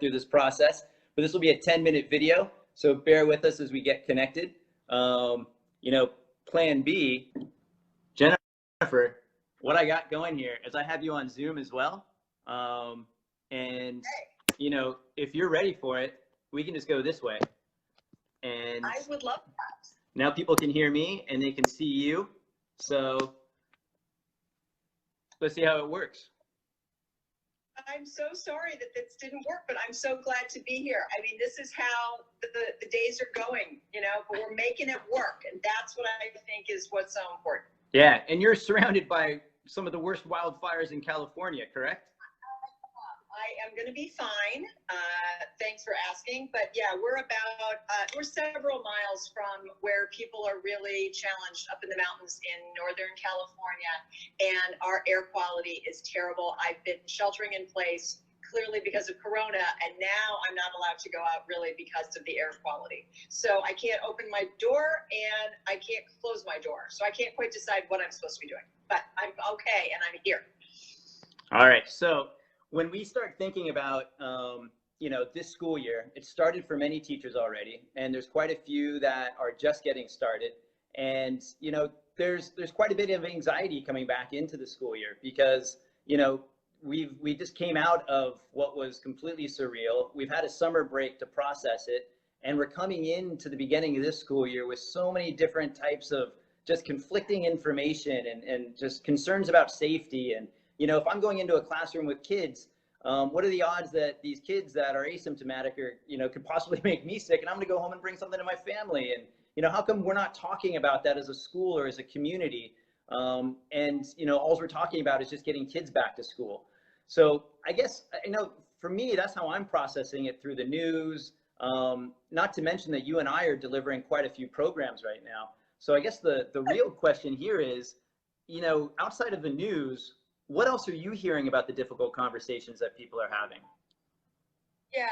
through this process, but this will be a 10-minute video, so bear with us as we get connected. You know, plan B, Jennifer, what I got going here is I have you on Zoom as well. And, you know, if you're ready for it, we can just go this way. And I would love that. Now people can hear me and they can see you. So let's see how it works. I'm so sorry that this didn't work, but I'm so glad to be here. I mean, this is how the days are going, you know, but we're making it work. And that's what I think is what's so important. Yeah. And you're surrounded by some of the worst wildfires in California, correct? I am going to be fine. Thanks for asking. But yeah, we're several miles from where people are really challenged up in the mountains in Northern California, and our air quality is terrible. I've been sheltering in place clearly because of Corona, and now I'm not allowed to go out really because of the air quality. So I can't open my door and I can't close my door. So I can't quite decide what I'm supposed to be doing, but I'm okay and I'm here. All right. So when we start thinking about, you know, this school year, it started for many teachers already, and there's quite a few that are just getting started. And, you know, there's quite a bit of anxiety coming back into the school year because, you know, we just came out of what was completely surreal. We've had a summer break to process it, and we're coming into the beginning of this school year with so many different types of just conflicting information and just concerns about safety. And, you know, if I'm going into a classroom with kids, what are the odds that these kids that are asymptomatic or, you know, could possibly make me sick, and I'm going to go home and bring something to my family? And, you know, how come we're not talking about that as a school or as a community? And, you know, all we're talking about is just getting kids back to school. So I guess, you know, for me, that's how I'm processing it through the news. Not to mention that you and I are delivering quite a few programs right now. So I guess the real question here is, you know, outside of the news, what else are you hearing about the difficult conversations that people are having? Yeah,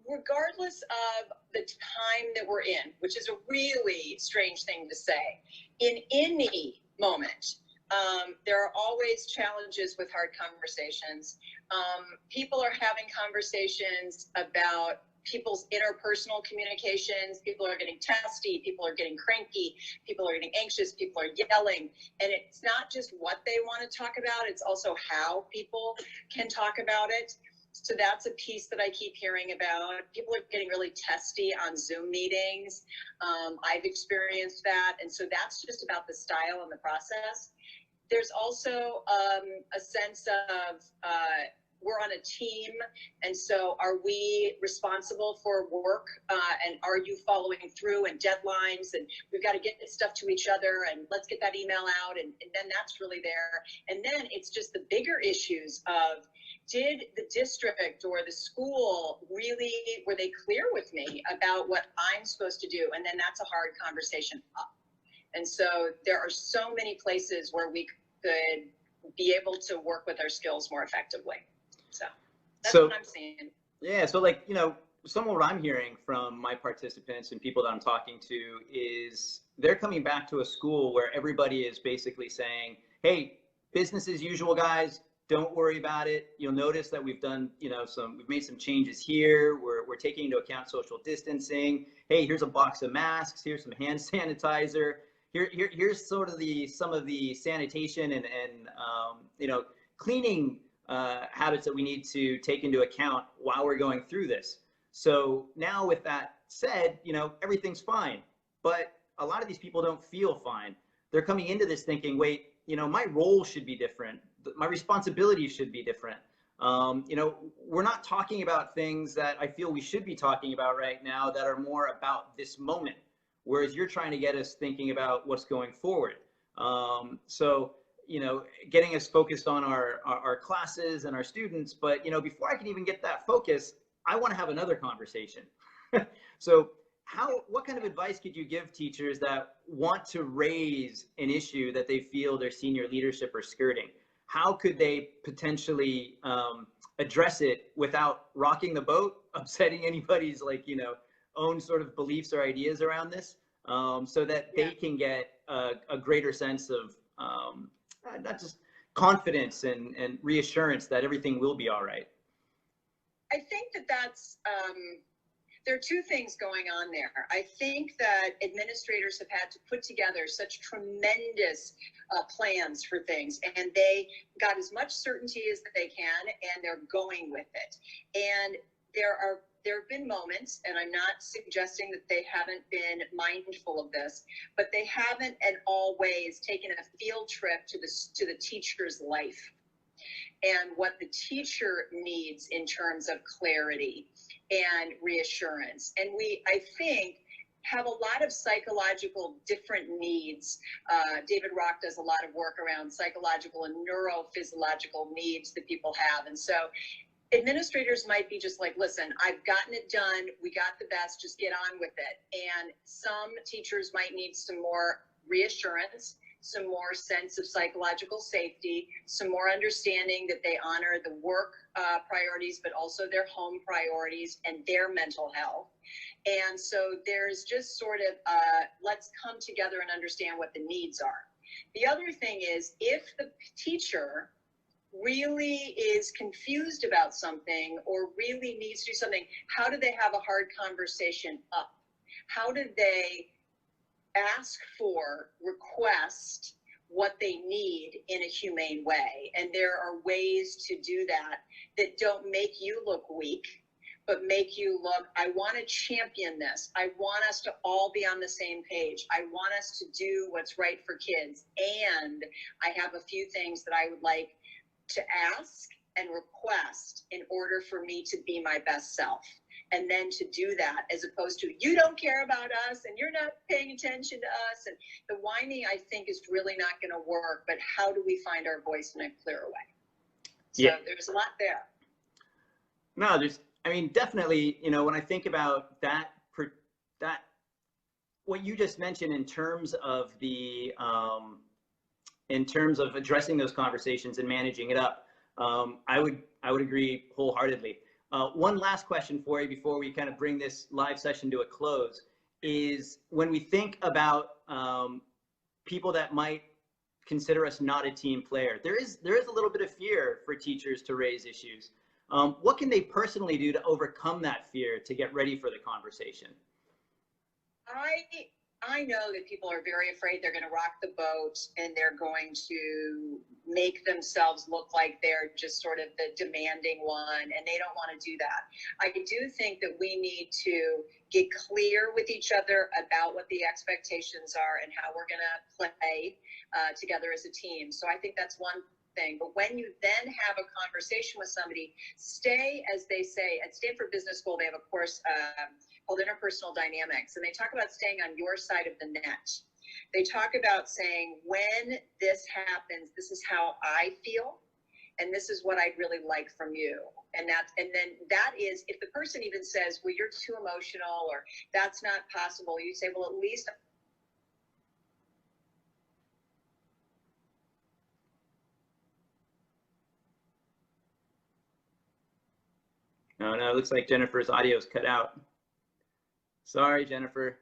regardless of the time that we're in, which is a really strange thing to say, in any moment, there are always challenges with hard conversations. People are having conversations about people's interpersonal communications. People are getting testy, people are getting cranky, people are getting anxious, people are yelling. And it's not just what they want to talk about, it's also how people can talk about it. So that's a piece that I keep hearing about. People are getting really testy on Zoom meetings. I've experienced that. And so that's just about the style and the process. There's also a sense of, we're on a team, and so are we responsible for work, and are you following through, and deadlines, and we've got to get this stuff to each other, and let's get that email out, and then that's really there. And then it's just the bigger issues of, did the district or the school really, were they clear with me about what I'm supposed to do? And then that's a hard conversation up. And so there are so many places where we could be able to work with our skills more effectively. So that's what I'm seeing. Yeah. So, like, you know, some of what I'm hearing from my participants and people that I'm talking to is they're coming back to a school where everybody is basically saying, hey, business as usual, guys, don't worry about it. You'll notice that we've done, you know, we've made some changes here. We're taking into account social distancing. Hey, here's a box of masks. Here's some hand sanitizer. Here's sort of some of the sanitation and you know, cleaning habits that we need to take into account while we're going through this. So now with that said, you know, everything's fine, but a lot of these people don't feel fine. They're coming into this thinking, wait, you know, my role should be different. My responsibilities should be different. You know, we're not talking about things that I feel we should be talking about right now that are more about this moment, whereas you're trying to get us thinking about what's going forward. So, you know, getting us focused on our classes and our students. But, you know, before I can even get that focus, I want to have another conversation. So what kind of advice could you give teachers that want to raise an issue that they feel their senior leadership are skirting? How could they potentially address it without rocking the boat, upsetting anybody's, like, you know, own sort of beliefs or ideas around this, so that they can get a greater sense of not just confidence and reassurance that everything will be all right? that's, there are two things going on there. I think that administrators have had to put together such tremendous plans for things, and they got as much certainty as they can, and they're going with it. And there have been moments, and I'm not suggesting that they haven't been mindful of this, but they haven't in all ways taken a field trip to the teacher's life and what the teacher needs in terms of clarity and reassurance. And we, I think, have a lot of psychological different needs. David Rock does a lot of work around psychological and neurophysiological needs that people have. And so administrators might be just like, listen, I've gotten it done. We got the best, just get on with it. And some teachers might need some more reassurance, some more sense of psychological safety, some more understanding that they honor the work priorities, but also their home priorities and their mental health. And so there's just sort of, let's come together and understand what the needs are. The other thing is, if the teacher really is confused about something or really needs to do something, how do they have a hard conversation up? How do they ask for, request what they need in a humane way? And there are ways to do that that don't make you look weak, but make you look, I want to champion this. I want us to all be on the same page. I want us to do what's right for kids. And I have a few things that I would like to ask and request in order for me to be my best self. And then to do that, as opposed to, you don't care about us and you're not paying attention to us. And the whining, I think, is really not going to work. But how do we find our voice in a clearer way? So there's a lot there. No, I mean, definitely, you know, when I think about that, what you just mentioned in terms of addressing those conversations and managing it up, I would agree wholeheartedly. One last question for you before we kind of bring this live session to a close is, when we think about people that might consider us not a team player, there is a little bit of fear for teachers to raise issues. What can they personally do to overcome that fear to get ready for the conversation? I know that people are very afraid they're going to rock the boat and they're going to make themselves look like they're just sort of the demanding one, and they don't want to do that. I do think that we need to get clear with each other about what the expectations are and how we're going to play together as a team. So I think that's one thing. But when you then have a conversation with somebody, stay, as they say, at Stanford Business School, they have a course called Interpersonal Dynamics, and they talk about staying on your side of the net. They talk about saying, when this happens, this is how I feel, and this is what I'd really like from you. And then that is, if the person even says, well, you're too emotional, or that's not possible, you say, well, at least. No, it looks like Jennifer's audio's cut out. Sorry, Jennifer.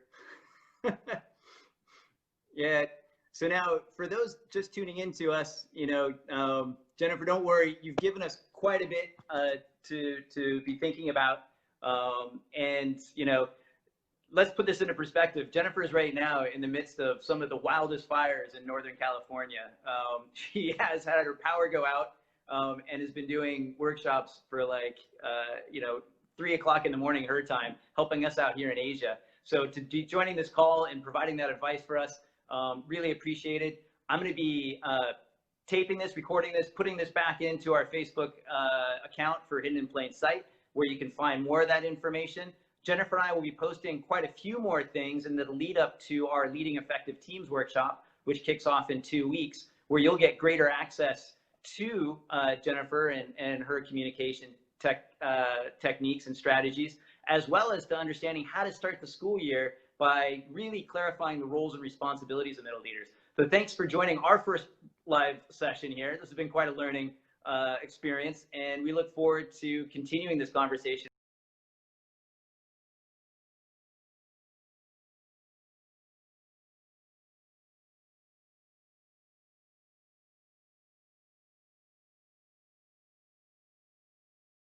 Yeah. So now, for those just tuning in to us, you know, Jennifer, don't worry. You've given us quite a bit to be thinking about. And, you know, let's put this into perspective. Jennifer is right now in the midst of some of the wildest fires in Northern California. She has had her power go out and has been doing workshops for like, you know, 3 o'clock in the morning her time, helping us out here in Asia. So to be joining this call and providing that advice for us, really appreciate it. I'm going to be taping this, recording this, putting this back into our Facebook account for Hidden in Plain Sight, where you can find more of that information. Jennifer and I will be posting quite a few more things in the lead up to our Leading Effective Teams workshop, which kicks off in 2 weeks, where you'll get greater access to Jennifer and her communication techniques and strategies, as well as to understanding how to start the school year by really clarifying the roles and responsibilities of middle leaders. So thanks for joining our first live session here. This has been quite a learning experience, and we look forward to continuing this conversation